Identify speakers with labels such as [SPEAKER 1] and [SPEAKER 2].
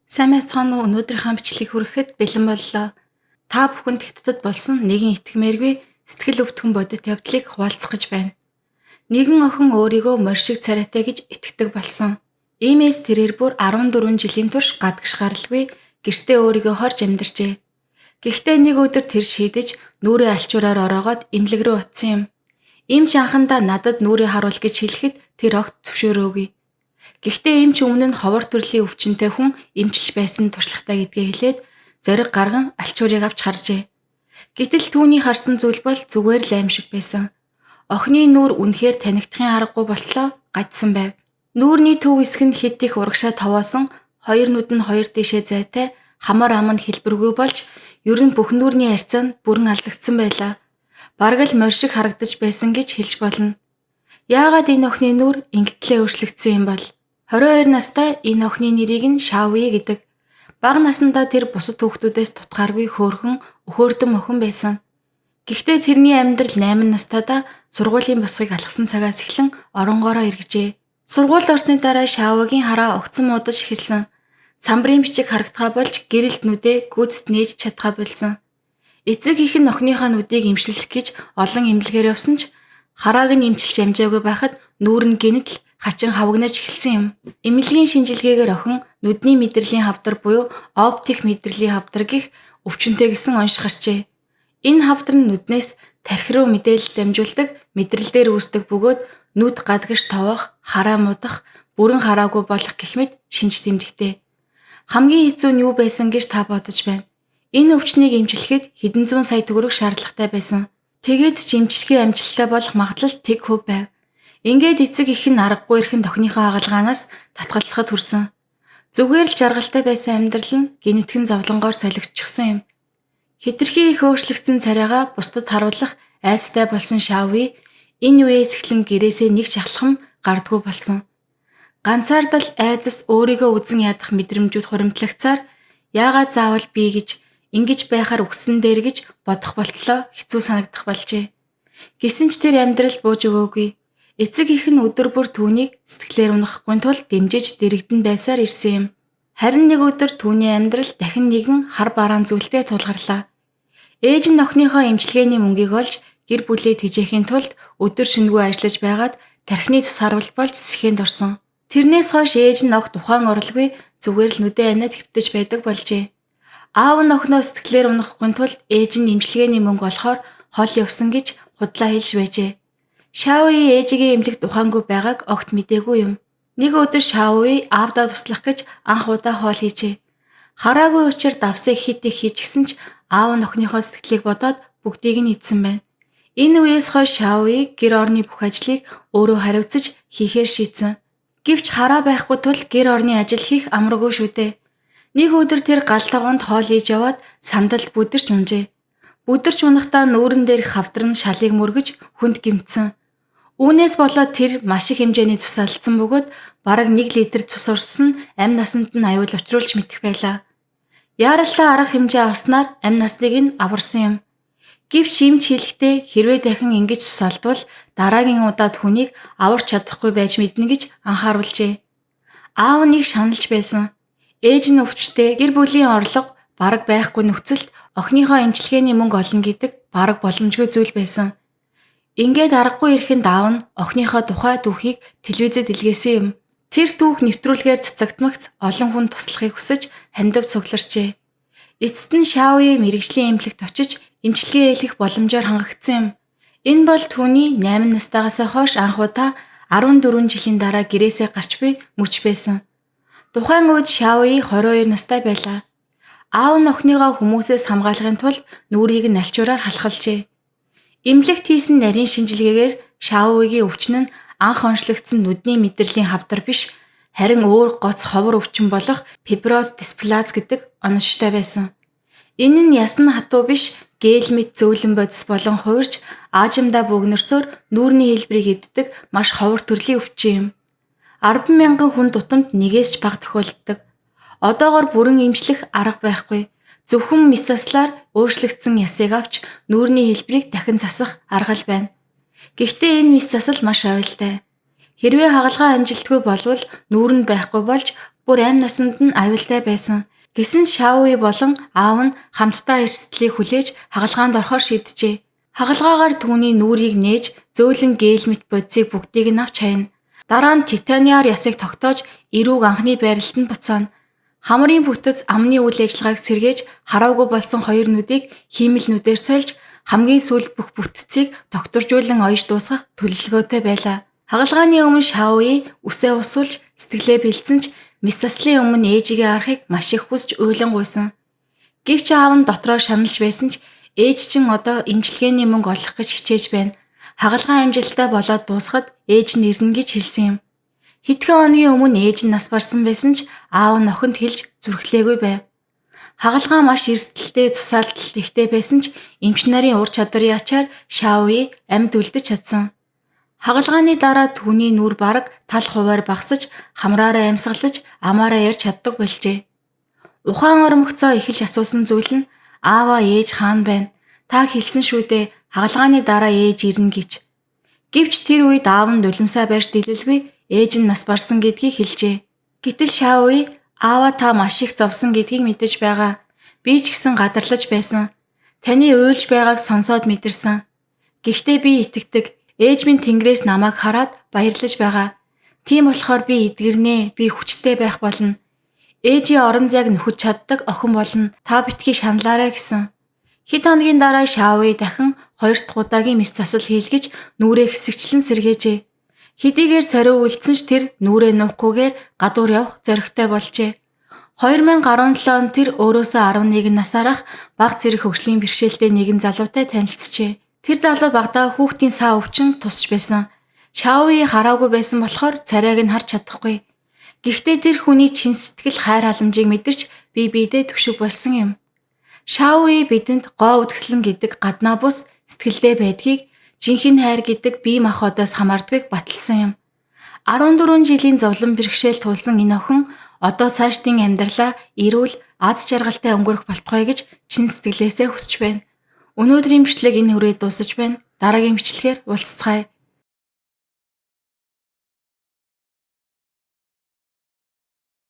[SPEAKER 1] Сайн мэцхан өнөөдрийнхөө бичлэгийг хүрэхэд бэлэн боллоо. Та бүхэнд Хятадд болсон нэгэн итгэмээргүй сэтгэл өвтгөн бодит явдлыг хуваалцах гэж байна. Нэгэн охин өөрийгөө морьшиг царайтай гэж итгэдэг болсон. Иймээс тэрээр бүр 14 жилийн турш гадагш гаралгүй гэртээ өөрийгөө хорж амьдарчээ. Гэхдээ нэг өдөр тэр шийдэж нүрээ алчуураар ороогоод эмнэлэг рүү утсан юм. Эмч анхандаа надад нүрээ харуул гэж хэлэхэд тэр огт зөвшөөрөөгүй. Гэхдээ эмч өмнө нь ховор төрлийн өвчнөтэй хүн эмчилж байсан туршлагатай гэдгээ хэлээд зориг гарган алчуурыг авч харжээ. Гэтэл түүний харсан зүйл бол зүгээр л аимшиг байсан. Охины нүур үнэхээр танигдахын аргагүй болтлоо гажсан байв. Нүүрний төв хэсэг нь хэд их урагшаа товоосон, хоёр нүд нь хоёр дэшээ зайтай, хамар ам нь хэлбэргүй болж, ер нь бүх нүүрний харьцаа нь бүрэн алдагдсан байлаа. Бараг л морьшиг харагдаж байсан гэж хэлж болно. Яагаад энэ охины нүур ингэтлээ өөрчлөгдсөн юм бол? 22 настай энэ охины нэрийг нь Шаои гэдэг. Бага наснда тэр бусад хүүхдүүдээс тутгааргүй хөөрхөн, өхөөрдөн охин байсан. Гэхдээ тэрний амьдрал 8 настайдаа сургуулийн босгыг алгасан цагаас эхлэн оронгоороо эргэжээ. Сургуульд орсны дараа Шаоигийн хараа огцон муудаж эхэлсэн. Самбарын бичиг харагдхаа болж гэрэлт нүдээ гүйцэд нээж чадхаа болсон. Эцэг их нь охиныхоо нүдийг эмчлэх гэж олон эмнэлгээр явсан ч харааг нь эмчилж амжаагүй байхад нүүр нь гэнэт л хачин хавагнаж эхэлсэн юм. Эмнэлгийн шинжилгээгээр охин нүдний мэдрэлийн хавдар буюу оптик мэдрэлийн хавдар гэх өвчнөтэй гэсэн онш гарчээ. Энэ хавдар нь нүднээс тархи руу мэдээлэл дамжуулдаг мэдрэл дээр үүсдэг бөгөөд нүд гадагш товох, хараа муудах, бүрэн хараагүй болох гэх мэт шинж тэмдэгтэй. Хамгийн хэцүү нь юу байсан гэж та бодож байна. Энэ өвчнийг эмчлэхэд хэдэн зуун сая төгрөг шаардлагатай байсан. Тэгээд ч эмчлэхийн амжилттай болох магадлал тэг хөв байв. Ингээд эцэг их нь аргагүй эрхэнд охиныхоо хагалгаанаас татгалзахад хүрсэн. Зүгээр л жаргалтай байсан амьдрал нь гинэтхэн зовлонгоор солигдчихсан юм. Хэтэрхий их өөрчлөгдсөн царайгаа бусдад харуулах айцтай болсон Шаои энэ үеэс эхлэн гэрээсээ нэг ч алхам гардгүй болсон. Ганцаардал айдас өөрийгөө үзэн ядах мэдрэмжүүд хуримтлагцаар яагаад заавал би гэж ингэж байхаар үгсэн дээр гэж бодох болтлоо хэцүү санагдах болжээ. Гэсэн ч тэр амьдрал бууж өгөөгүй. Эцэг их нь өдөр бүр түүнийг сэтгэлээр унахахгүй тул дэмжиж дэрэгдэн байсаар ирсэн юм. Харин нэг өдөр түүний амьдрал дахин нэгэн хар бараан зүйлтэй тулгарлаа. Ээж нь охиныхоо эмчилгээний мөнгийг олж гэр бүлээ тэжээхийн тулд өдөр шөнөгүй ажиллаж байгаад тархины тус харвал болж сэхэнд орсон. Тэрнээс хойш ээж нь огт ухаан орлоггүй зүгээр л нүдэ анаад хэвтэж байдаг болжээ. Аав нь охиноо сэтгэлээр унахгүй тулд ээж нь эмчилгээний мөнгө олохоор хол явсан гэж худлаа хэлж байжээ. Шаои ээжигээ эмнэлэгт ухаангүй байгааг огт мэдээгүй юм. Нэг өдөр Шаои аавдаа туслах гэж анх удаа хоол хийжээ. Хараагүй учир давсыг хит их хийчихсэн ч аав нь охиныхоо сэтгэлийг бодоод бүгдийг нь эзэн байна. Энэ үеэс хойш Шаои гэр орны бүх ажлыг өөрөө хариуцаж хийхээр шийдсэн. Гэвч хараа байхгүй тул гэр орны ажил хийх амаргүй шүү дээ. Нэг өдөр тэр гал тавганд хоол хийж яваад сандалд бүдэрч унжээ. Бүдэрч унахдаа нүүрэн дээрх хавдар нь шалыг мөргөж хүнд гэмтсэн. Үүнээс болоод тэр маш их хэмжээний цус алдсан бөгөөд бараг 1 литр цус урссан амь насанд нь аюул учруулж мэдэх байлаа. Яаралтай арга хэмжээ авснаар амь насныг нь аварсан юм. Гэвч эмч хэлэхдээ хэрвээ дахин ингэж цус алдвал дараагийн удаад хүнийг аварч чадахгүй байж мэднэ гэж анхааруулжээ. Аав нэг шаналж байсан. Ээж нь өвчтэй гэр бүлийн орлого бараг байхгүй нөхцөлд охиныхоо эмчилгээний мөнгө олно гэдэг бараг боломжгүй зүйл байсан. Ингээд аргагүй ирэхэд аав нь охиныхоо тухай түүхийг телевизэд илгээсэн юм. Тэр түүх нэвтрүүлгээр цацагдмагц олон хүн туслахыг хүсэж хандив цугларчээ. Эцэст нь Шаои мэрэгжлийн эмнэлэгт очиж эмчилгээ хийх боломжоор хангагдсан юм. Энэ бол түүний 8 настайгаас хойш анх удаа 14 жилийн дараа гэрээсээ гарч буй мөч байсан. Тухайн үед Шаои 22 настай байлаа. Аав нь охиныгоо хүмүүсээс хамгаалахын тулд нүрийг нь алчуураар халахалжээ. Эмнэлэгт хийсэн нарийн шинжилгээгээр Шаоигийн өвчин нь анх онцлогдсон нүдний мэдрэлийн хавдар биш, харин өөр гоц ховор өвчин болох фиброз дисплаз гэдэг оновчтой байсан. Энэ нь ясна хатуу биш, гээл мэт зөөлөн бодис болон хувирч аажимдаа бөөгнөрсөөр нүүрний хэлбэрийг эвддэг маш ховор төрлийн өвчин юм. 10,000 хүн тутамд нэгээс ч бага тохиолддог. Одоогоор бүрэн эмчлэх арга байхгүй. Зөвхөн месаслаар өөрчлөгдсөн ясыг авч нүүрний хэлбэрийг дахин засах арга л байна. Гэхдээ энэ месасл маш аюултай. Хэрвээ хагалгаа амжилтгүй болвол нүүр нь байхгүй болж бүр амь насанд нь аюултай байсан. Гэсэн Шауи болон аав нь хамтдаа эрсдлийг хүлээж хагалгаанд орохоор шийджээ. Хагалгаагаар түүний нүүрийг нээж зөөлөн гээл мэт бодисыг бүгдийг нь авч хаяна. Дараа нь титаниар ясыг тогтоож эрүүг анхны байралд нь буцаана. Хамрын бүтэц амны үйл ажиллагааг сэргээж хараагүй болсон хоёр нүдийг хиймэл нүдээр сольж хамгийн сүүлд бүх бүтцийг докторжуулан оёж дуусгах төлөвлөгөөтэй байлаа. Хагалгааны өмнө Шауи үсээ усуулж сэтгэлээ бэлдсэн ч Мисаслын өмнө ээжигээ харахыг маш их хүсч уйлан гуйсан. Гэвч аав нь дотроо шаналж байсан ч ээж чинь одоо эмчилгээний мөнгө олох гэж хичээж байна. Хагалгаа амжилттай болоод дуусахад ээж нь ирнэ гэж хэлсэн юм. Хэдхэн хоногийн өмнө ээж нь нас барсан байсан ч аав нь охинд хэлж зүрхлээгүй байв. Хагалгаа маш эрсдэлтэй цусаалталт ихтэй байсан ч эмч нарын ур чадварын ачаар Шауи амьд үлдэж чадсан. Хагалгааны дараа түүний нүур бараг тал хуваар багасж хамраараа амьсгалж амаараа ярьж чаддаг болжээ. Ухаан ормогцоо эхэлж асуусан зүйл нь ааваа ээж хаана байна? Та хэлсэн шүү дээ хагалгааны дараа ээж ирнэ гэж. Гэвч тэр үед аав нь нулимсаа барьж дэлэлгүй ээж нь нас барсан гэдгийг хэлжээ. Гэтэл Шауи ааваа та маш их зовсон гэдгийг мэдэж байгаа. Би ч гэсэн гадарлаж байсан. Таны уйлж байгааг сонсоод мэдэрсэн. Гэхдээ би итгэдэг. Ээж минь Тэнгэрээс намайг хараад баярлаж байгаа. Тийм болохоор би эдгэрнэ, би хүчтэй байх болно. Ээжийн орон зайг нөхөж чаддаг охин болно. Та битгий шаналаарай гэсэн. Хэд хоногийн дараа Шауи дахин 2 дахь удаагийн мэс засал хийлгэж нүрээ хэсэгчлэн сэргээжээ. Хэдийгээр цариу үлдсэн ч тэр нүрээ нуухгүйгээр гадуур явах зоригтой болжээ. 2017 онд тэр өөрөөсөө 11 насаарах бага зэрэг хөгжлийн бэрхшээлтэй нэгэн залуутай танилцжээ. Тэр залуу багадаа хүүхдийн саа өвчин тусч байсан. Шауи хараагүй байсан болохоор царайг нь харж чадахгүй. Гэхдээ тэр хүний чин сэтгэл хайр халамжийг мэдэрч бие биедээ төвшөг болсон юм. Шауи бидэнд гоо үзэсгэлэн гэдэг гаднаа бус сэтгэлдээ байдгийг жинхэнэ хайр гэдэг бие махбодоос хамаардагыг баталсан юм. 14 жилийн зовлон бэрхшээл туулсан энэ охин одоо цаашдын амьдралаа эрүүл аз жаргалтай өнгөрөх болтугай гэж чин сэтгэлээсээ хүсэж байна. Өнөөдрийн бичлэг энэ хүрээд дуусаж байна. Дараагийн бичлэгээр уулзцгаая.